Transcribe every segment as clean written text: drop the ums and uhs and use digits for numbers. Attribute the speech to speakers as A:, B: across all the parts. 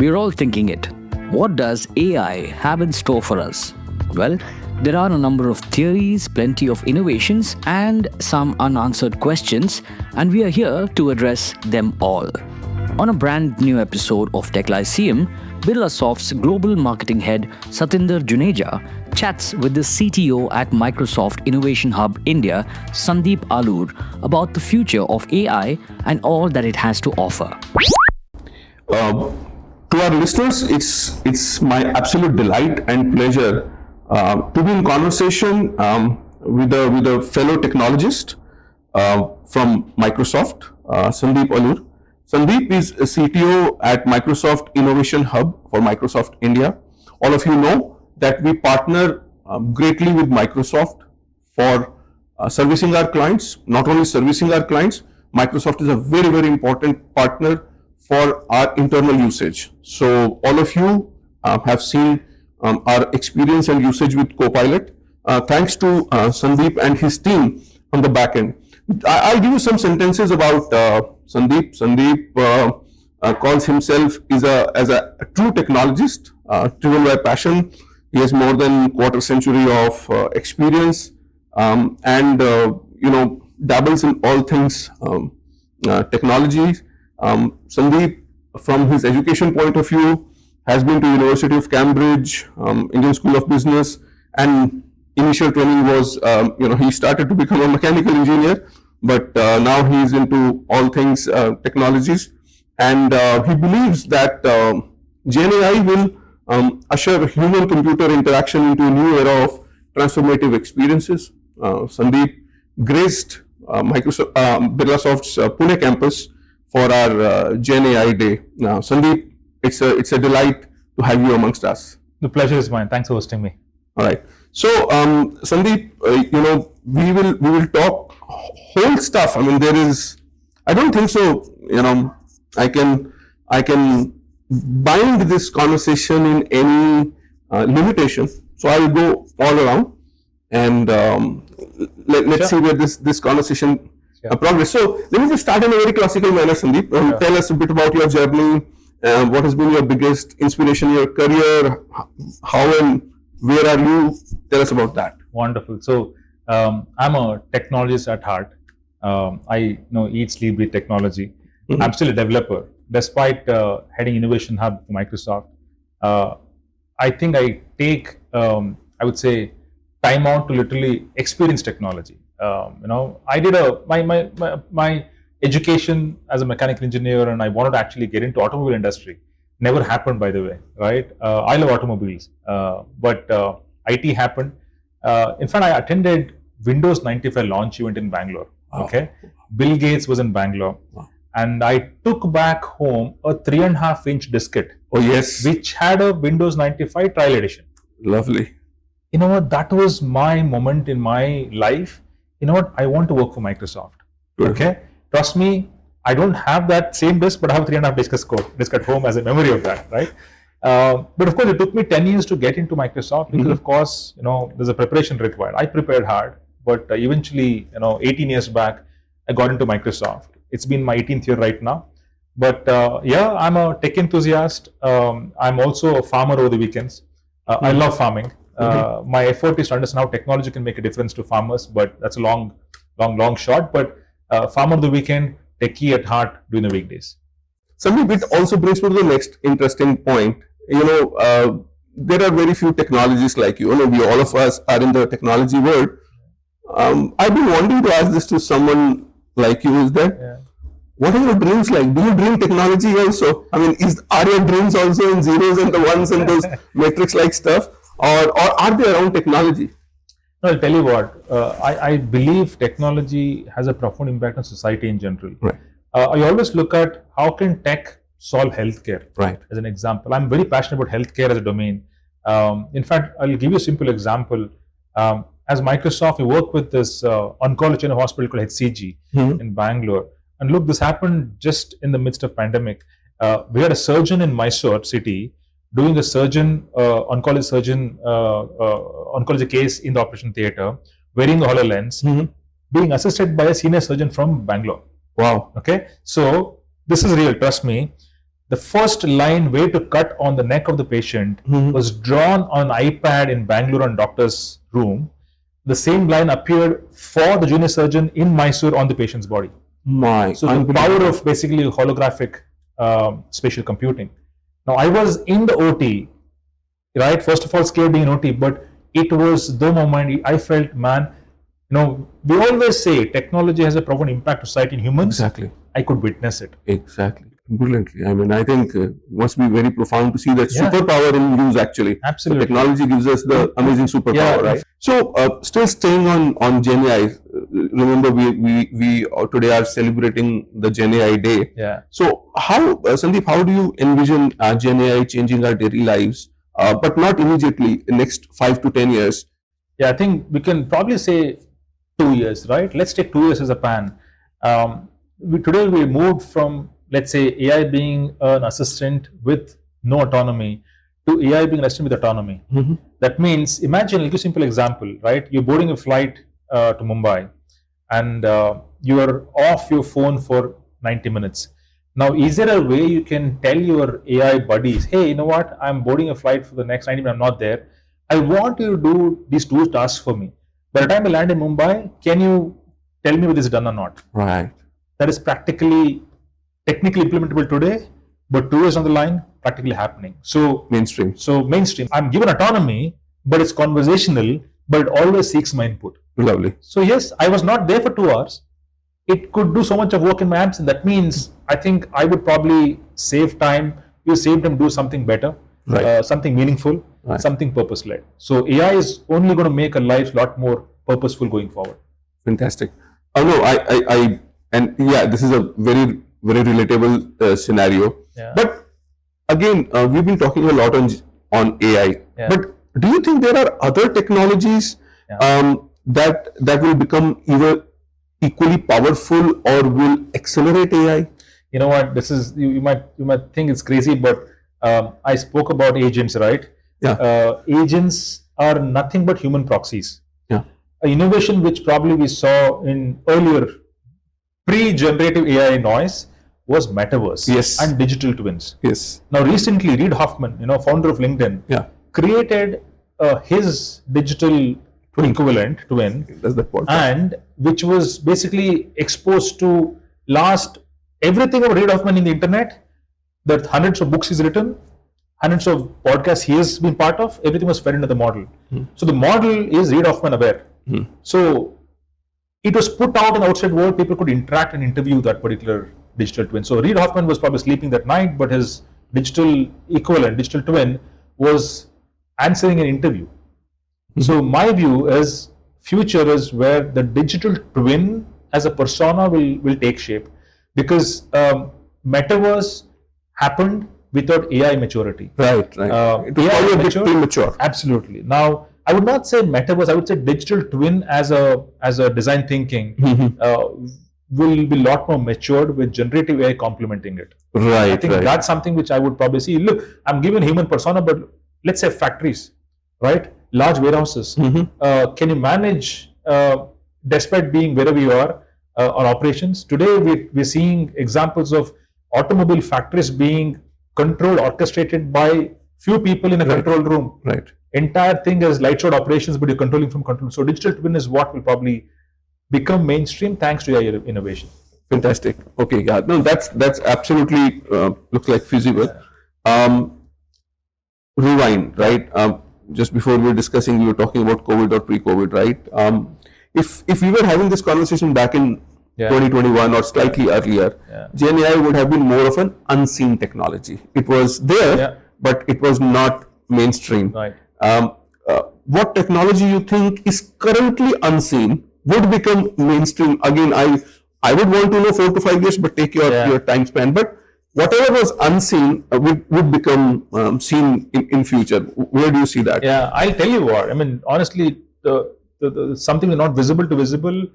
A: We're all thinking it. What does AI have in store for us? Well, there are a number of theories, plenty of innovations, and some unanswered questions, and we are here to address them all. On a brand new episode of Tech Lyceum, Birlasoft's global marketing head Satinder Juneja chats with the CTO at Microsoft Innovation Hub India, Sandeep Alur, about the future of AI and all that it has to offer.
B: To our listeners, it's my absolute delight and pleasure to be in conversation with a fellow technologist from Microsoft, Sandeep Alur. Sandeep is a CTO at Microsoft Innovation Hub for Microsoft India. All of you know that we partner greatly with Microsoft for servicing our clients. Not only servicing our clients, Microsoft is a very, very important partner for our internal usage. So all of you have seen our experience and usage with Copilot. Thanks to Sandeep and his team on the back end. I'll give you some sentences about Sandeep. Sandeep calls himself as a true technologist, driven by passion. He has more than quarter century of experience and dabbles in all things technology. Sandeep, from his education point of view, has been to University of Cambridge, Indian School of Business, and initial training was, he started to become a mechanical engineer, but now he is into all things technologies, and he believes that GenAI will usher human-computer interaction into a new era of transformative experiences. Sandeep graced Birlasoft's Pune campus for our GenAI Day. Now, Sandeep, it's a delight to have you amongst us.
C: The pleasure is mine. Thanks for hosting me.
B: All right. So, Sandeep, we will talk whole stuff. I mean, I don't think so. I can bind this conversation in any limitation. So I will go all around and let's see where this conversation progress. So let me just start in a very classical manner, Sandeep. Tell us a bit about your journey. What has been your biggest inspiration in your career? How and where are you? Tell us about that.
C: Wonderful. So I'm a technologist at heart. I eat, sleep, breathe technology. Mm-hmm. I'm still a developer. Despite heading Innovation Hub for Microsoft, I think I take, I would say, time out to literally experience technology. I did my education as a mechanical engineer, and I wanted to actually get into automobile industry. Never happened, by the way, right? I love automobiles, but IT happened. In fact, I attended Windows 95 launch event in Bangalore. Wow. Okay, Bill Gates was in Bangalore, wow. And I took back home a 3.5-inch diskette.
B: Oh yes,
C: which had a Windows 95 trial edition.
B: Lovely.
C: You know what? That was my moment in my life. You know what? I want to work for Microsoft. Good. Okay. Trust me, I don't have that same disk, but I have 3.5 disk at home as a memory of that, right? But of course, it took me 10 years to get into Microsoft because, of course, there's a preparation required. I prepared hard, but eventually, 18 years back, I got into Microsoft. It's been my 18th year right now. But I'm a tech enthusiast. I'm also a farmer over the weekends. I love farming. My effort is to understand how technology can make a difference to farmers, but that's a long shot. But farmer of the weekend, techie at heart during the weekdays.
B: Sandeep, it also brings me to the next interesting point. There are very few technologists like you. We all of us are in the technology world. I've been wanting to ask this to someone like you. Is that what are your dreams like? Do you dream technology also? I mean, are your dreams also in zeros and the ones and those matrix-like stuff, or are they around technology?
C: No, I'll tell you what. I believe technology has a profound impact on society in general.
B: Right.
C: I always look at how can tech solve healthcare.
B: Right.
C: As an example, I'm very passionate about healthcare as a domain. In fact, I'll give you a simple example. As Microsoft, we work with this oncology chain of hospital called HCG in Bangalore. And look, this happened just in the midst of pandemic. We had a surgeon in Mysore city doing a oncology case in the operation theater, wearing the HoloLens, being assisted by a senior surgeon from Bangalore.
B: Wow.
C: Okay. So this is real, trust me. the first line way to cut on the neck of the patient was drawn on an iPad in Bangalore on doctor's room. The same line appeared for the junior surgeon in Mysore on the patient's body. So the power of basically holographic spatial computing. Now I was in the OT, right? First of all, scared being in OT, but it was the moment I felt, man, we always say technology has a profound impact on society and humans.
B: Exactly.
C: I could witness it.
B: Exactly. Brilliantly. I mean, I think it must be very profound to see that superpower in use actually.
C: Absolutely.
B: So technology gives us the amazing superpower, right? So, still staying on Gen AI, remember we today are celebrating the Gen AI Day.
C: Yeah.
B: So, how, Sandeep, how do you envision Gen AI changing our daily lives, but not immediately, in next 5 to 10 years?
C: Yeah, I think we can probably say 2 years, right? Let's take 2 years as a pan. Today we moved from, let's say, AI being an assistant with no autonomy to AI being an assistant with autonomy. That means, imagine, I'll give a simple example, right? You're boarding a flight to Mumbai and you are off your phone for 90 minutes. Now, is there a way you can tell your AI buddies, hey, you know what? I'm boarding a flight for the next 90 minutes, I'm not there. I want you to do these 2 tasks for me. By the time I land in Mumbai, can you tell me whether this is done or not?
B: Right.
C: That is technically implementable today, but 2 years on the line, practically happening. So
B: mainstream.
C: I'm given autonomy, but it's conversational, but it always seeks my input.
B: Lovely.
C: So yes, I was not there for 2 hours. It could do so much of work in my absence. That means I think I would probably save time. You save them, do something better,
B: right.
C: Something meaningful,
B: right.
C: Something purpose-led. So AI is only going to make our lives a lot more purposeful going forward.
B: Fantastic. Oh no, and yeah, this is a very, very relatable scenario.
C: Yeah.
B: But again, we've been talking a lot on AI.
C: Yeah.
B: But do you think there are other technologies that will become either equally powerful or will accelerate AI?
C: You know what? This is you might think it's crazy, but I spoke about agents, right?
B: Yeah.
C: Agents are nothing but human proxies.
B: Yeah.
C: An innovation which probably we saw in earlier pre-generative AI noise was metaverse.
B: Yes.
C: And digital twins.
B: Yes.
C: Now recently, Reid Hoffman, founder of LinkedIn, created his digital equivalent twin,
B: That's the point.
C: and which was basically exposed to everything of Reid Hoffman in the internet. That hundreds of books he's written, hundreds of podcasts he has been part of, everything was fed into the model. So the model is Reid Hoffman aware. So it was put out in the outside world, people could interact and interview that particular digital twin. So Reid Hoffman was probably sleeping that night, but his digital equivalent, digital twin, was answering an interview. So my view is future is where the digital twin as a persona will take shape, because metaverse happened without AI maturity.
B: Right. It was probably a bit premature.
C: Absolutely. Now, I would not say metaverse. I would say digital twin as a design thinking will be a lot more matured with generative AI complementing it.
B: Right.
C: I think that's something which I would probably see. Look, I'm given human persona, but let's say factories, right? Large warehouses. Can you manage, despite being wherever you are, or operations? Today, we're seeing examples of automobile factories being controlled, orchestrated by few people in a control room.
B: Right.
C: Entire thing is light showed operations, but you're controlling from control. So digital twin is what will probably become mainstream thanks to AI innovation.
B: Fantastic. Okay, yeah, no, that's absolutely looks like feasible. Rewind, right? Just before we were discussing, we were talking about COVID or pre-COVID, right? If we were having this conversation back in 2021 or slightly earlier, Gen AI would have been more of an unseen technology. It was there, but it was not mainstream.
C: Right.
B: What technology you think is currently unseen would become mainstream? Again, I would want to know 4 to 5 years, but take your time span. But whatever was unseen would become seen in future. Where do you see that?
C: Yeah, I'll tell you what. I mean, honestly, the something that's not visible to visible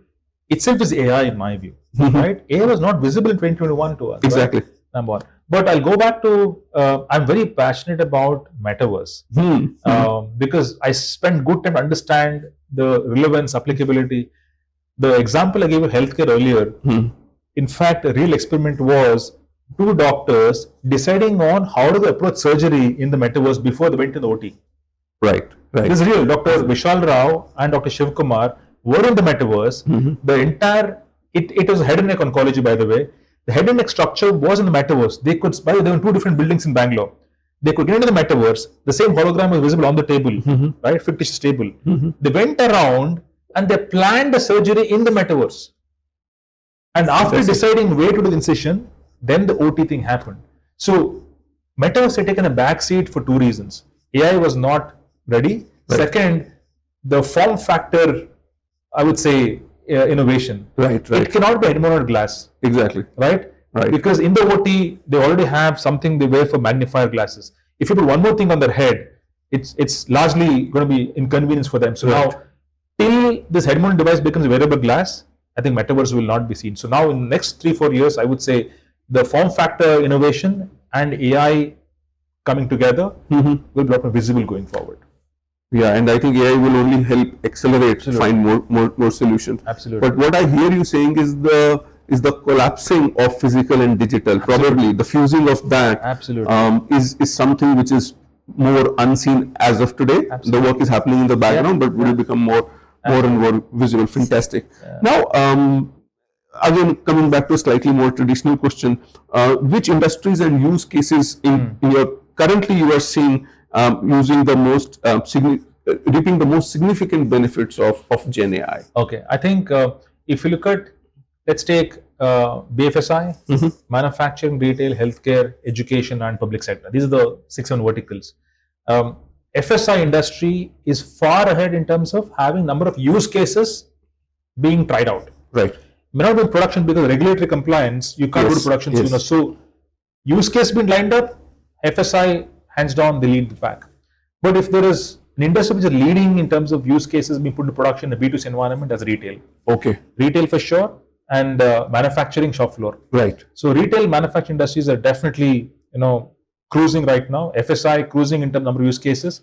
C: itself is AI in my view. Right? AI was not visible in 2021 to us.
B: Exactly.
C: Right? Number one. But I'll go back to, I'm very passionate about metaverse because I spend good time to understand the relevance, applicability. The example I gave of healthcare earlier, in fact, a real experiment was two doctors deciding on how to approach surgery in the metaverse before they went to the OT.
B: Right.
C: This is real. Dr. Vishal Rao and Dr. Shiv Kumar were in the metaverse. The entire, it was head and neck oncology, by the way. The head and neck structure was in the metaverse. They could, by the way, there were two different buildings in Bangalore. They could get into the metaverse. The same hologram was visible on the table, right? Fictitious table. They went around and they planned the surgery in the metaverse. And after deciding where to do the incision, then the OT thing happened. So metaverse had taken a back seat for two reasons. AI was not ready. Right. Second, the form factor, I would say, innovation.
B: Right.
C: It cannot be head-mounted glass.
B: Exactly.
C: Right? Because in the OT, they already have something they wear for magnifier glasses. If you put one more thing on their head, it's largely going to be inconvenience for them. So now, till this head-mounted device becomes a wearable glass, I think metaverse will not be seen. So now in the next 3-4 years, I would say the form factor innovation and AI coming together will be a lot more visible going forward.
B: Yeah, and I think AI will only help accelerate, find more solutions.
C: Absolutely.
B: But what I hear you saying is the collapsing of physical and digital. Probably the fusing of that is something which is more unseen as of today. The work is happening in the background, but will become more and more visible. Fantastic. Now, again, coming back to a slightly more traditional question, which industries and use cases in your currently you are seeing using the most reaping the most significant benefits of Gen AI?
C: Okay, I think if you look at, let's take BFSI, manufacturing, retail, healthcare, education, and public sector. These are the 6-7 verticals. FSI industry is far ahead in terms of having number of use cases being tried out.
B: Right.
C: May not be in production because regulatory compliance, you can't go to production sooner. So use case being lined up, FSI hands down they lead the pack. But if there is an industry which is leading in terms of use cases being put into production in a B2C environment, that's retail.
B: Okay.
C: Retail for sure, and manufacturing shop floor.
B: Right.
C: So retail manufacturing industries are definitely cruising right now. FSI cruising in terms of number of use cases,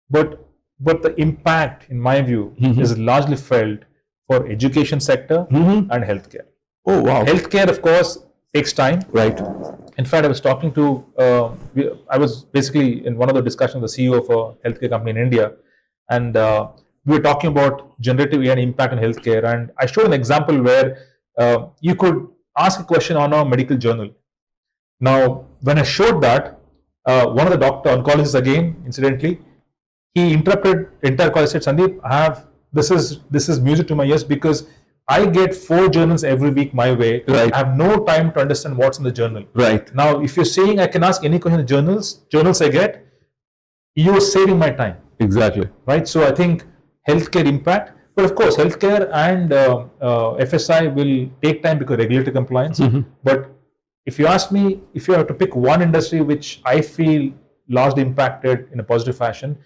C: but the impact, in my view, is largely felt for education sector and healthcare.
B: Oh wow!
C: Healthcare, of course, takes time.
B: Right.
C: In fact, I was talking to, I was basically in one of the discussions with the CEO of a healthcare company in India, and we were talking about generative AI and impact on healthcare. And I showed an example where you could ask a question on a medical journal. Now, when I showed that, one of the oncologists again, incidentally, he interrupted the entire call. He said, Sandeep, this is music to my ears because I get 4 journals every week my way.
B: Right.
C: I have no time to understand what's in the journal.
B: Right.
C: Now, if you're saying I can ask any question in the journals I get, you're saving my time.
B: Exactly.
C: Right. So I think healthcare impact, but of course, healthcare and FSI will take time because of regulatory compliance. But if you ask me, if you have to pick one industry which I feel largely impacted in a positive fashion,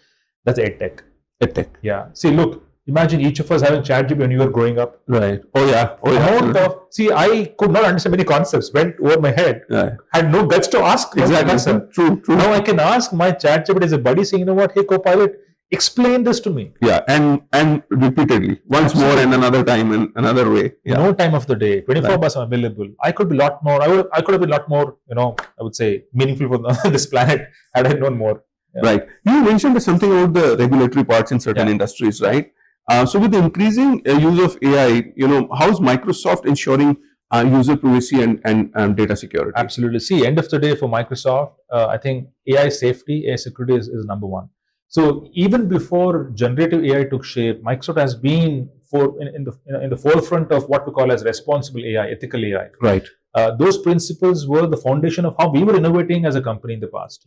C: that's EdTech.
B: EdTech.
C: Yeah. See, look. Imagine each of us having ChatGPT when you were growing up.
B: Right. Oh yeah.
C: See, I could not understand many concepts, went over my head.
B: Right.
C: Had no guts to ask.
B: Exactly. True.
C: Now I can ask my ChatGPT as a buddy saying, you know what, hey Copilot, explain this to me.
B: Yeah, and repeatedly, once more and another time in another way. Yeah.
C: No time of the day, 24 hours available. I could be a lot more, I could have been a lot more, I would say, meaningful for this planet had I known more.
B: Yeah. Right. You mentioned something about the regulatory parts in certain industries, right? So with the increasing use of AI, how is Microsoft ensuring user privacy and data security?
C: Absolutely. See, end of the day for Microsoft, I think AI safety, AI security is number one. So even before generative AI took shape, Microsoft has been in the forefront of what we call as responsible AI, ethical AI.
B: Right.
C: Those principles were the foundation of how we were innovating as a company in the past.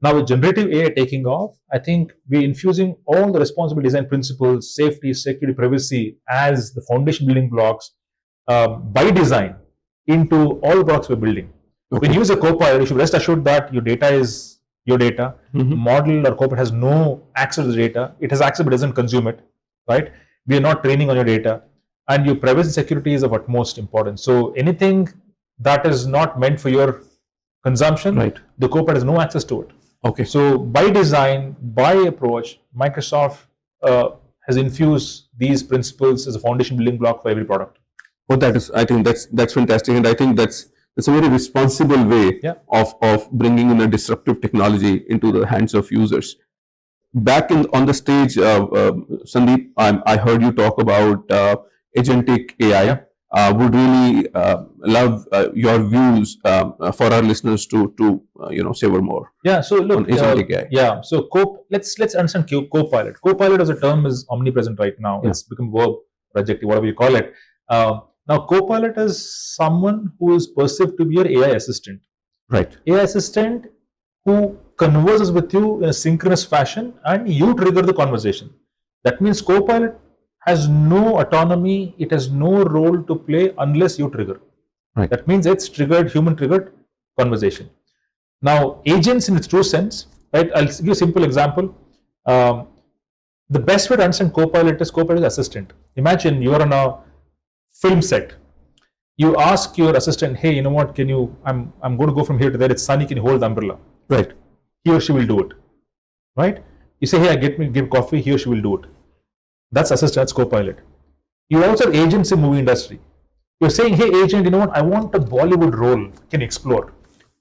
C: Now with generative AI taking off, I think we're infusing all the responsible design principles, safety, security, privacy as the foundation building blocks by design into all the blocks we're building. Okay. When you use a Copilot, you should rest assured that your data is your data. Model or Copilot has no access to the data. It has access but doesn't consume it, right? We are not training on your data. And your privacy and security is of utmost importance. So anything that is not meant for your consumption, the Copilot has no access to it.
B: Okay.
C: So by design, by approach, Microsoft has infused these principles as a foundation building block for every product.
B: Well, I think that's fantastic, and I think that's it's a very responsible way
C: Yeah.
B: of bringing in a disruptive technology into the hands of users. Back on the stage, Sandeep, I heard you talk about agentic AI.
C: Yeah.
B: Would really love your views for our listeners to savor more
C: Yeah. So
B: on
C: look,
B: agentic AI.
C: yeah. So let's understand Copilot. Copilot as a term is omnipresent right now.
B: Yeah.
C: It's become verb, adjective, whatever you call it. Now, Copilot is someone who is perceived to be your AI assistant.
B: Right.
C: AI assistant who converses with you in a synchronous fashion, and you trigger the conversation. That means Copilot has no autonomy. It has no role to play unless you trigger.
B: Right.
C: That means it's human triggered conversation. Now, agents in its true sense, right? I'll give you a simple example. The best way to understand Copilot is assistant. Imagine you're on a film set. You ask your assistant, hey, you know what, I'm going to go from here to there, it's sunny, can you hold the umbrella?
B: Right.
C: He or she will do it. Right? You say, hey, give coffee, he or she will do it. That's assistant, that's Copilot. You also have agents in movie industry. You're saying, hey agent, you know what, I want a Bollywood role, can you explore?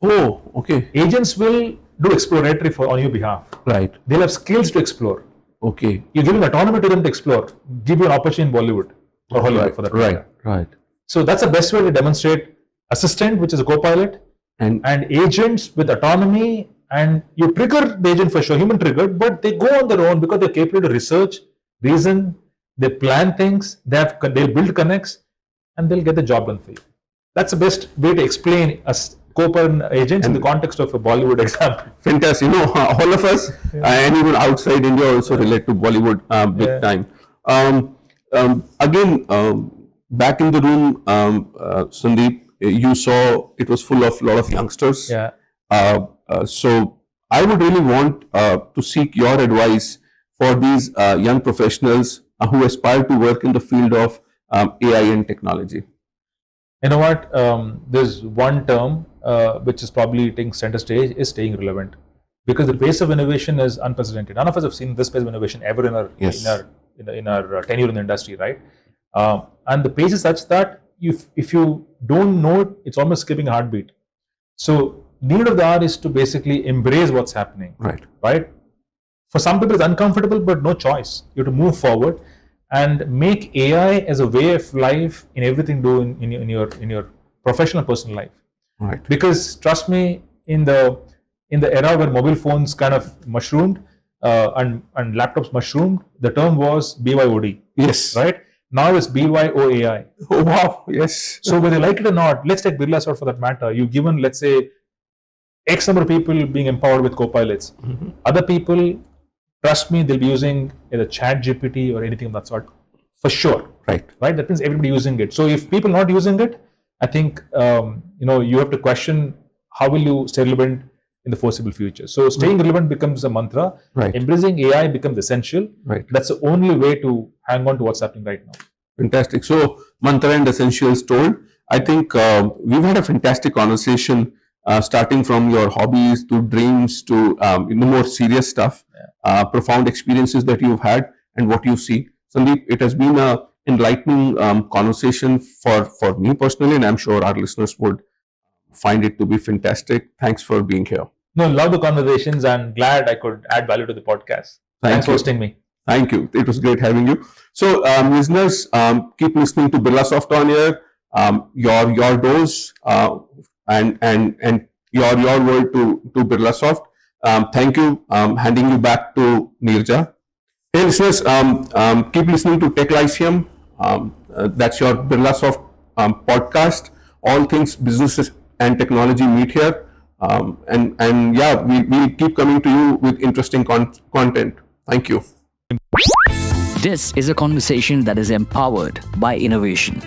B: Oh, okay.
C: Agents will do exploratory on your behalf.
B: Right.
C: They'll have skills to explore.
B: Okay.
C: You're giving autonomy to them to explore. Give you an opportunity in Bollywood or Hollywood
B: Right.
C: for that
B: Right.
C: matter.
B: Right.
C: So that's the best way to demonstrate assistant, which is a Copilot,
B: And
C: and agents with autonomy. And you trigger the agent for sure, human triggered, but they go on their own because they're capable to research, reason, they plan things, they'll build connects, and they'll get the job done for you. That's the best way to explain Copilot agents in the context of a Bollywood example.
B: fantastic. All of us and even outside India also relate to Bollywood big time. Again, back in the room, Sandeep, you saw it was full of a lot of youngsters.
C: Yeah.
B: So I would really want to seek your advice for these young professionals who aspire to work in the field of AI and technology.
C: You know what? There's one term which is probably taking center stage is staying relevant, because the pace of innovation is unprecedented. None of us have seen this pace of innovation ever in our
B: Yes.
C: in our tenure in the industry, right? And the pace is such that if you don't know it, it's almost skipping a heartbeat. So need of the hour is to basically embrace what's happening,
B: Right.
C: right? For some people it's uncomfortable, but no choice. You have to move forward and make AI as a way of life in everything you do in your professional, personal life.
B: Right.
C: Because trust me, in the era where mobile phones kind of mushroomed and laptops mushroomed, the term was BYOD,
B: Yes.
C: right? Now it's BYOAI.
B: Oh, wow. Yes.
C: So whether you like it or not, let's take Birlasoft for that matter. You've given, let's say, X number of people being empowered with copilots. Other people, trust me, they'll be using either Chat GPT or anything of that sort, for sure.
B: Right.
C: Right? That means everybody using it. So if people not using it, I think you have to question how will you stay relevant in the foreseeable future. So staying relevant becomes a mantra.
B: Right.
C: Embracing AI becomes essential.
B: Right.
C: That's the only way to hang on to what's happening right now.
B: Fantastic. So mantra and essentials told. I think we've had a fantastic conversation, starting from your hobbies to dreams to more serious stuff, profound experiences that you've had and what you see. Sandeep, it has been a enlightening conversation for me personally, and I'm sure our listeners would find it to be fantastic. Thanks for being here.
C: No, love the conversations and glad I could add value to the podcast. Thanks for hosting me.
B: Thank you. It was great having you. So, listeners, keep listening to Birlasoft on air. Your dose and your word to Birlasoft. Thank you. Handing you back to Neerja. Hey, listeners, keep listening to Tech Lyceum. That's your Birlasoft podcast. All things businesses and technology meet here. And yeah, we'll keep coming to you with interesting content. Thank you.
A: This is a conversation that is empowered by innovation.